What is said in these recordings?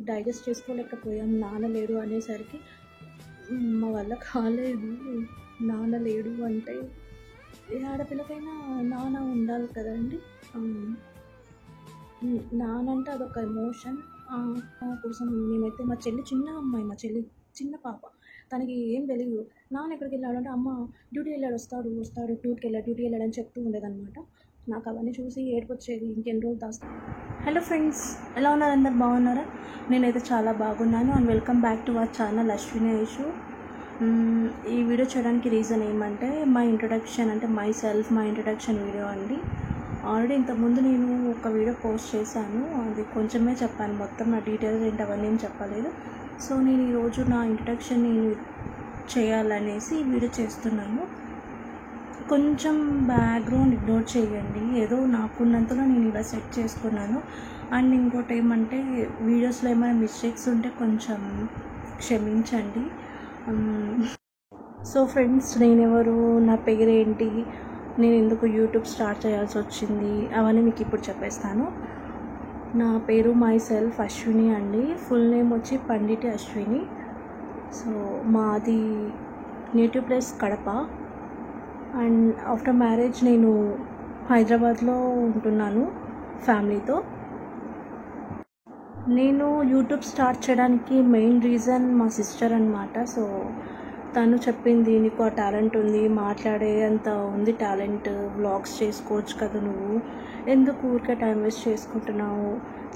Digest చేసుకోలేకపోయాం. నాన్న లేడు అనేసరికి మా వల్ల కాలేదు. నాన్న లేడు అంటే ఏ ఆడపిల్లకైనా నాన్న ఉండాలి కదండి. నాన్న అంటే అదొక ఎమోషన్. కోసం మేమైతే మా చెల్లి చిన్న అమ్మాయి, మా చెల్లి చిన్న పాప, తనకి ఏం తెలియదు. నాన్న ఎక్కడికి వెళ్ళాడు అంటే అమ్మ డ్యూటీ వెళ్ళాడు, వస్తాడు డ్యూటీకి వెళ్ళాడని చెప్తూ ఉండేదన్నమాట. నాకు అవన్నీ చూసి ఏడుపు వచ్చేది. ఇంకెన్ని రోజులు దాస్తా. హలో ఫ్రెండ్స్, ఎలా ఉన్నారు? అందరు బాగున్నారా? నేనైతే చాలా బాగున్నాను. And welcome back to our channel Ashwini Aishu. ఈ వీడియో చేయడానికి రీజన్ ఏమంటే మా ఇంట్రొడక్షన్, అంటే మా ఇంట్రొడక్షన్ వీడియో అండి. ఆల్రెడీ ఇంతకుముందు నేను ఒక వీడియో పోస్ట్ చేశాను, అది కొంచెమే చెప్పాను, మొత్తం నా డీటెయిల్స్ ఏంటి అవన్నీ ఏం చెప్పలేదు. సో నేను ఈరోజు నా ఇంట్రొడక్షన్ నేను చేయాలనేసి ఈ వీడియో చేస్తున్నాను. కొంచెం బ్యాక్గ్రౌండ్ ఇగ్నోర్ చేయండి, ఏదో నాకున్నంతలో నేను ఇలా సెట్ చేసుకున్నాను. అండ్ ఇంకోటి ఏమంటే వీడియోస్లో ఏమైనా మిస్టేక్స్ ఉంటే కొంచెం క్షమించండి. సో ఫ్రెండ్స్, నేనెవరు, నా పేరేంటి, నేను ఎందుకు యూట్యూబ్ స్టార్ట్ చేయాల్సి వచ్చింది, అవన్నీ మీకు ఇప్పుడు చెప్పేస్తాను. నా పేరు మై సెల్ఫ్ అశ్విని అండి. ఫుల్ నేమ్ వచ్చి పండిటి అశ్విని. సో మాది native place Kadapa. And after marriage నేను హైదరాబాద్లో ఉంటున్నాను ఫ్యామిలీతో. నేను యూట్యూబ్ స్టార్ట్ చేయడానికి మెయిన్ రీజన్ మా సిస్టర్ అన్నమాట. సో తను చెప్పింది, నీకు ఆ టాలెంట్ ఉంది, మాట్లాడే అంత ఉంది టాలెంట్, వ్లాగ్స్ చేసుకోవచ్చు కదా, నువ్వు ఎందుకు ఊరికే టైం వేస్ట్ చేసుకుంటున్నావు,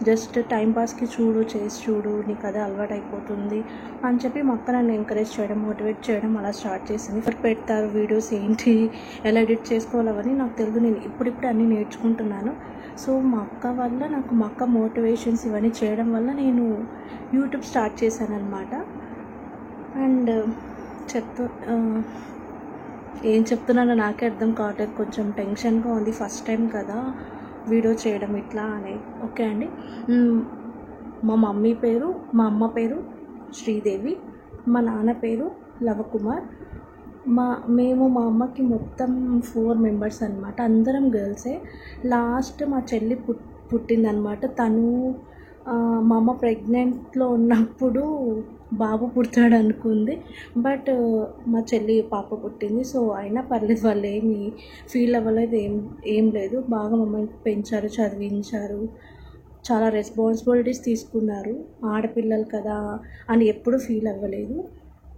జస్ట్ టైంపాస్కి చేసి చూడు, నీకు అదే అలవాటు అయిపోతుంది అని చెప్పి మా అక్క నన్ను ఎంకరేజ్ చేయడం, మోటివేట్ చేయడం అలా స్టార్ట్ చేసింది. పెడతారు వీడియోస్ ఏంటి, ఎలా ఎడిట్ చేసుకోవాలని నాకు తెలియదు. నేను ఇప్పుడిప్పుడు అన్నీ నేర్చుకుంటున్నాను. సో మా అక్క వల్ల, నాకు మా అక్క మోటివేషన్స్ ఇవన్నీ చేయడం వల్ల నేను యూట్యూబ్ స్టార్ట్ చేశాను అనమాట. అండ్ ఏం చెప్తున్నానో నాకే అర్థం కావట్లేదు, కొంచెం టెన్షన్గా ఉంది. ఫస్ట్ టైం కదా వీడియో చేయడం ఇట్లా అని. ఓకే అండి. మా అమ్మ పేరు శ్రీదేవి, మా నాన్న పేరు లవకుమార్. మా అమ్మకి మొత్తం 4 మెంబర్స్ అనమాట, అందరం గర్ల్సే. లాస్ట్ మా చెల్లి పుట్టిందనమాట. తను మా అమ్మ ప్రెగ్నెంట్లో ఉన్నప్పుడు బాబు పుడతాడు అనుకుంది, బట్ మా చెల్లి పాప పుట్టింది. సో అయినా పర్లేదు, వాళ్ళు ఏమి ఫీల్ అవ్వలేదు, ఏం లేదు. బాగా మమ్మల్ని పెంచారు, చదివించారు, చాలా రెస్పాన్సిబిలిటీస్ తీసుకున్నారు. ఆడపిల్లలు కదా అని ఎప్పుడూ ఫీల్ అవ్వలేదు.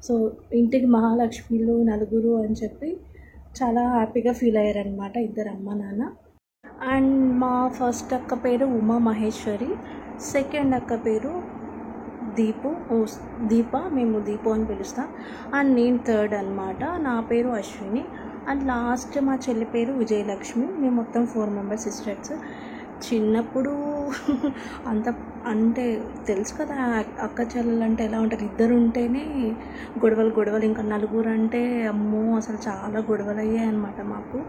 సో ఇంటికి మహాలక్ష్మిలు నలుగురు అని చెప్పి చాలా హ్యాపీగా ఫీల్ అయ్యారనమాట ఇద్దరు అమ్మ నాన్న. అండ్ మా ఫస్ట్ అక్క పేరు ఉమా మహేశ్వరి, సెకండ్ అక్క పేరు దీప, మేము దీపు అని పిలుస్తాం. అండ్ నేను థర్డ్ అనమాట, నా పేరు అశ్విని. అండ్ లాస్ట్ మా చెల్లి పేరు విజయలక్ష్మి. మేము మొత్తం 4 మెంబర్స్ సిస్టర్స్. చిన్నప్పుడు అంటే తెలుసు కదా, అక్క చెల్లెలు అంటే ఎలా ఉంటారు, ఇద్దరు ఉంటేనే గొడవలు. ఇంకా నలుగురు అంటే అమ్మో, అసలు చాలా గొడవలు అయ్యాయి అనమాట మాకు.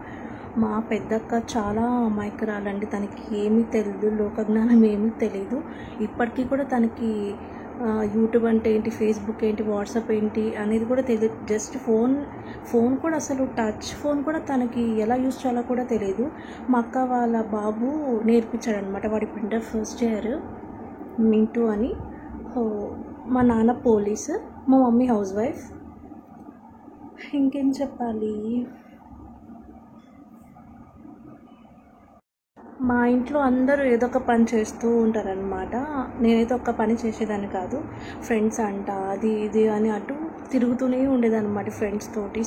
మా పెద్దక్క చాలా అమాయకురాలండి, తనకి ఏమీ తెలియదు, లోకజ్ఞానం ఏమీ తెలియదు. ఇప్పటికీ కూడా తనకి యూట్యూబ్ అంటే ఏంటి, ఫేస్బుక్ ఏంటి, వాట్సాప్ ఏంటి అనేది కూడా తెలియదు. జస్ట్ ఫోన్ కూడా, అసలు టచ్ ఫోన్ కూడా తనకి ఎలా యూజ్ చేయాలో కూడా తెలియదు. మా అక్క వాళ్ళ బాబు నేర్పించాడనమాట, వాడి ఇంటర్ ఫస్ట్ ఇయర్, మింటూ అని. మా నాన్న పోలీసు, మా మమ్మీ హౌస్ వైఫ్. ఇంకేం చెప్పాలి. మా ఇంట్లో అందరూ ఏదో ఒక పని చేస్తూ ఉంటారనమాట. నేనైతే ఒక్క పని చేసేదాన్ని కాదు. ఫ్రెండ్స్ అంట, అది ఇది అని అటు తిరుగుతూనే ఉండేదన్నమాట ఫ్రెండ్స్ తోటి.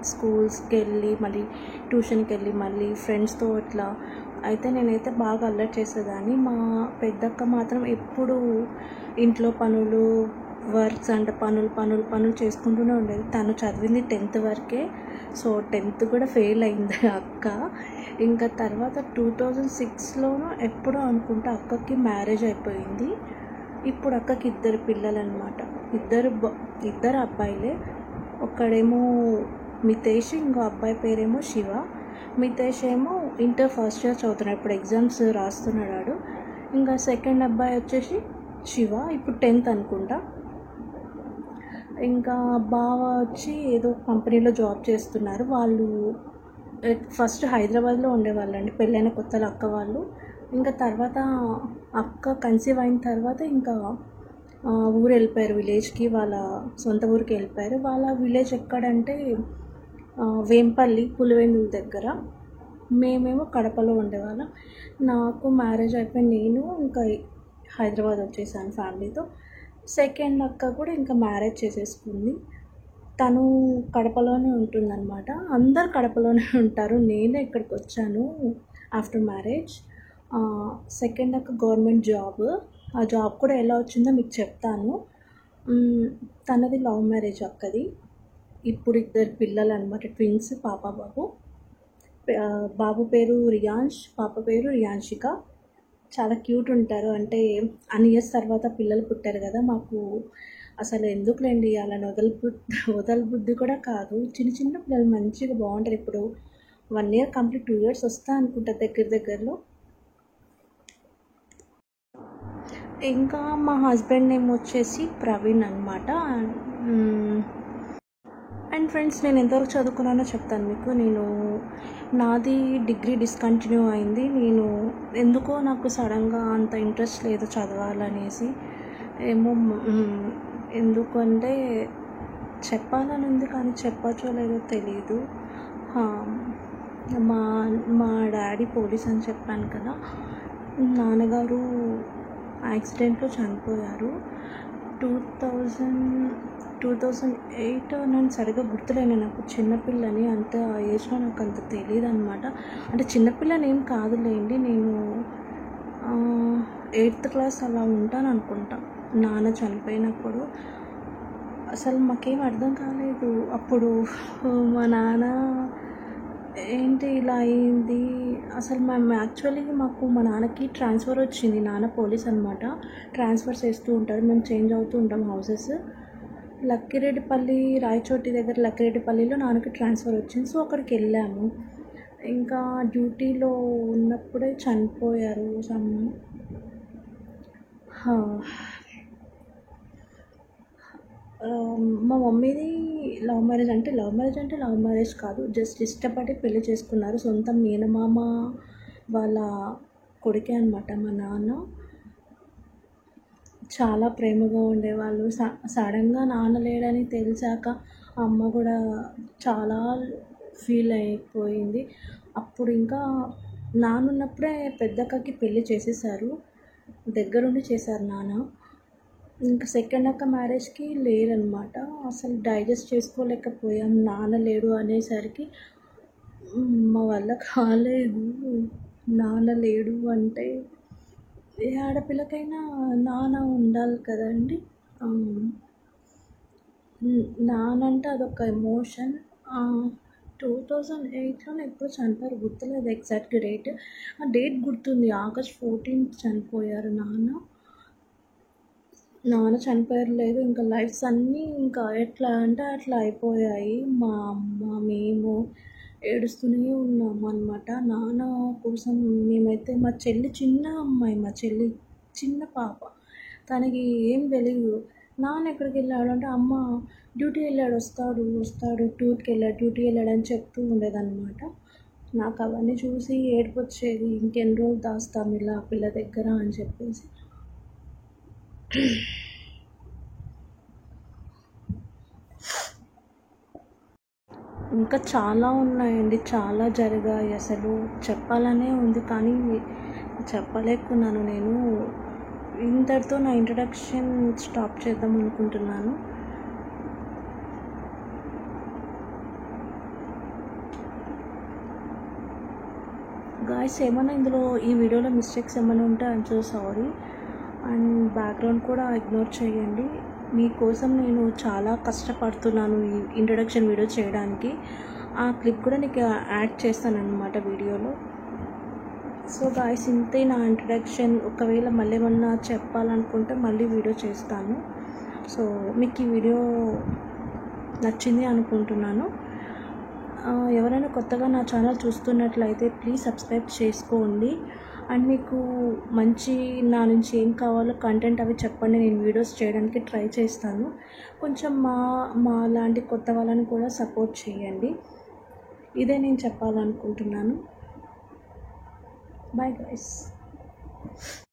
స్కూల్స్కి వెళ్ళి మళ్ళీ ట్యూషన్కి వెళ్ళి మళ్ళీ ఫ్రెండ్స్తో ఇట్లా. అయితే నేనైతే బాగా అల్లరి చేసేదాన్ని. మా పెద్దక్క మాత్రం ఎప్పుడు ఇంట్లో పనులు, వర్క్స్ అంటే పనులు చేసుకుంటూనే ఉండేది. తను చదివింది 10th వరకే. సో 10th కూడా ఫెయిల్ అయింది అక్క. ఇంకా తర్వాత 2006లోనో ఎప్పుడో అనుకుంటా అక్కకి మ్యారేజ్ అయిపోయింది. ఇప్పుడు అక్కకి 2 పిల్లలు అనమాట, ఇద్దరు అబ్బాయిలే. ఒక్కడేమో మితేష్, ఇంకో అబ్బాయి పేరేమో శివ. మితేష్ ఏమో ఇంటర్ ఫస్ట్ ఇయర్ చదువుతున్నాడు, ఇప్పుడు ఎగ్జామ్స్ రాస్తున్నాడు. ఇంకా సెకండ్ అబ్బాయి వచ్చేసి శివ, ఇప్పుడు 10th అనుకుంటా. ఇంకా బావ వచ్చి ఏదో కంపెనీలో జాబ్ చేస్తున్నారు. వాళ్ళు ఫస్ట్ హైదరాబాద్లో ఉండేవాళ్ళండి, పెళ్ళైన కొత్తలో అక్క వాళ్ళు. ఇంకా తర్వాత అక్క కన్సీవ్ అయిన తర్వాత ఇంకా ఊరు వెళ్ళిపోయారు, విలేజ్కి, వాళ్ళ సొంత ఊరికి వెళ్ళిపోయారు. వాళ్ళ విలేజ్ ఎక్కడంటే వేంపల్లి, పులివెందుల దగ్గర. మేమేమో కడపలో ఉండేవాళ్ళం. నాకు మ్యారేజ్ అయిపోయి నేను ఇంకా హైదరాబాద్ వచ్చేసాను ఫ్యామిలీతో. సెకండ్ అక్క కూడా ఇంకా మ్యారేజ్ చేసేసుకుంది. తను కడపలోనే ఉంటుందన్నమాట. అందరు కడపలోనే ఉంటారు. నేనే ఇక్కడికి వచ్చాను ఆఫ్టర్ మ్యారేజ్. సెకండ్ అక్క గవర్నమెంట్ జాబ్. ఆ జాబ్ కూడా ఎలా వచ్చిందో మీకు చెప్తాను. తనది లవ్ మ్యారేజ్ అక్కది. ఇప్పుడు 2 పిల్లలు అనమాట, ట్విన్స్, పాప బాబు. బాబు పేరు రియాన్ష్, పాప పేరు రియాన్షిక. చాలా క్యూట్ ఉంటారు. అంటే అన్ని ఇయర్స్ తర్వాత పిల్లలు పుట్టారు కదా, మాకు అసలు ఎందుకులేండి అలా వదలబుద్ధి కూడా కాదు. చిన్న చిన్న పిల్లలు మంచిగా బాగుంటారు. ఇప్పుడు 1 year కంప్లీట్, 2 years వస్తా అనుకుంటా దగ్గరలో. ఇంకా మా హస్బెండ్ నేమ్ వచ్చేసి ప్రవీణ్ అనమాట. అండ్ ఫ్రెండ్స్, నేను ఎంతవరకు చదువుకున్నానో చెప్తాను మీకు. నాది డిగ్రీ డిస్కంటిన్యూ అయింది. ఎందుకో నాకు సడన్గా అంత ఇంట్రెస్ట్ లేదు చదవాలనేసి. ఏమో ఎందుకంటే చెప్పాలని ఉంది, కానీ చెప్పచ్చో లేదో తెలీదు. మా డాడీ పోలీస్ అని చెప్పాను కదా, నాన్నగారు యాక్సిడెంట్లో చనిపోయారు 2008. నేను సరిగ్గా గుర్తులేను, నాకు చిన్నపిల్లని, అంత ఏజ్లో నాకు అంత తెలియదు అనమాట. అంటే చిన్నపిల్లని ఏం కాదులేండి, నేను 8th క్లాస్ అలా ఉంటాను అనుకుంటా నాన్న చనిపోయినప్పుడు. అసలు మాకేం అర్థం కాలేదు అప్పుడు. మా నాన్న ఏంటి ఇలా అయింది అసలు. యాక్చువల్లీ మా నాన్నకి ట్రాన్స్ఫర్ వచ్చింది. నాన్న పోలీస్ అనమాట, ట్రాన్స్ఫర్ చేస్తూ ఉంటారు. మేము చేంజ్ అవుతూ ఉంటాం హౌసెస్. లక్కిరెడ్డిపల్లి, రాయచోటి దగ్గర లక్కిరెడ్డిపల్లిలో నాన్నకి ట్రాన్స్ఫర్ వచ్చింది. సో అక్కడికి వెళ్ళాము. ఇంకా డ్యూటీలో ఉన్నప్పుడే చనిపోయారు. మా మమ్మీది లవ్ మ్యారేజ్ కాదు, జస్ట్ ఇష్టపడి పెళ్లి చేసుకున్నారు. సొంత మేనమామ వాళ్ళ కొడుకే అనమాట మా నాన్న. చాలా ప్రేమగా ఉండేవాళ్ళు. సడన్గా నాన్న లేడని తెలిసాక అమ్మ కూడా చాలా ఫీల్ అయిపోయింది. అప్పుడు ఇంకా నాన్న ఉన్నప్పుడే పెద్దక్కకి పెళ్ళి చేసేసారు, దగ్గరుండి చేశారు నాన్న. ఇంకా సెకండ్ అక్క మ్యారేజ్కి లేరనమాట. అసలు డైజెస్ట్ చేసుకోలేకపోయాం నాన్న లేడు అనేసరికి. మా వల్ల కాలేదు. నాన్న లేడు అంటే ఏ ఆడపిల్లకైనా నాన్న ఉండాలి కదండి. నాన్న అంటే అదొక ఎమోషన్. 2008లోనే ఎప్పుడు చనిపోయారు గుర్తులేదు ఎగ్జాక్ట్ డేట్. ఆ డేట్ గుర్తుంది, August 14th చనిపోయారు నాన్న. చనిపోయారు లేదు, ఇంకా లైఫ్స్ అన్నీ ఇంకా ఎట్లా అంటే అట్లా అయిపోయాయి. మా అమ్మ మేము ఏడుస్తూనే ఉన్నాము అనమాట నాన్న కోసం. మేమైతే మా చెల్లి చిన్న అమ్మాయి, మా చెల్లి చిన్న పాప, తనకి ఏం తెలియదు. నాన్న ఎక్కడికి వెళ్ళాడు అంటే అమ్మ డ్యూటీ వెళ్ళాడు, వస్తాడు డ్యూటీ వెళ్ళాడు అని చెప్తూ ఉండేదన్నమాట. నాకు అవన్నీ చూసి ఏడుపు వచ్చేది. ఇంకెన్ని రోజులు దాస్తాం ఇలా పిల్ల దగ్గర అని చెప్పేసి. ఇంకా చాలా ఉన్నాయండి, చాలా జరిగాయి. అసలు చెప్పాలనే ఉంది కానీ చెప్పలేకున్నాను. నేను ఇంతటితో నా ఇంట్రడక్షన్ స్టాప్ చేద్దాం అనుకుంటున్నాను. గాయ్స్, ఏమైనా ఇందులో ఈ వీడియోలో మిస్టేక్స్ ఏమైనా ఉంటే I'm so sorry. And background కూడా ఇగ్నోర్ చేయండి. మీకోసం నేను చాలా కష్టపడుతున్నాను ఈ ఇంట్రడక్షన్ వీడియో చేయడానికి. ఆ క్లిప్ కూడా నీకు యాడ్ చేస్తానన్నమాట వీడియోలో. సో గాయ్స్, ఇంతే నా ఇంట్రడక్షన్. ఒకవేళ మళ్ళీ ఏమన్నా చెప్పాలనుకుంటే మళ్ళీ వీడియో చేస్తాను. సో మీకు ఈ వీడియో నచ్చింది అనుకుంటున్నాను. ఎవరైనా కొత్తగా నా ఛానల్ చూస్తున్నట్లయితే ప్లీజ్ సబ్స్క్రైబ్ చేసుకోండి. అండ్ మీకు మంచి నా నుంచి ఏం కావాలో కంటెంట్ అవి చెప్పండి, నేను వీడియోస్ చేయడానికి ట్రై చేస్తాను. కొంచెం మా లాంటి కొత్త వాళ్ళని కూడా సపోర్ట్ చేయండి. ఇదే నేను చెప్పాలనుకుంటున్నాను. Bye guys.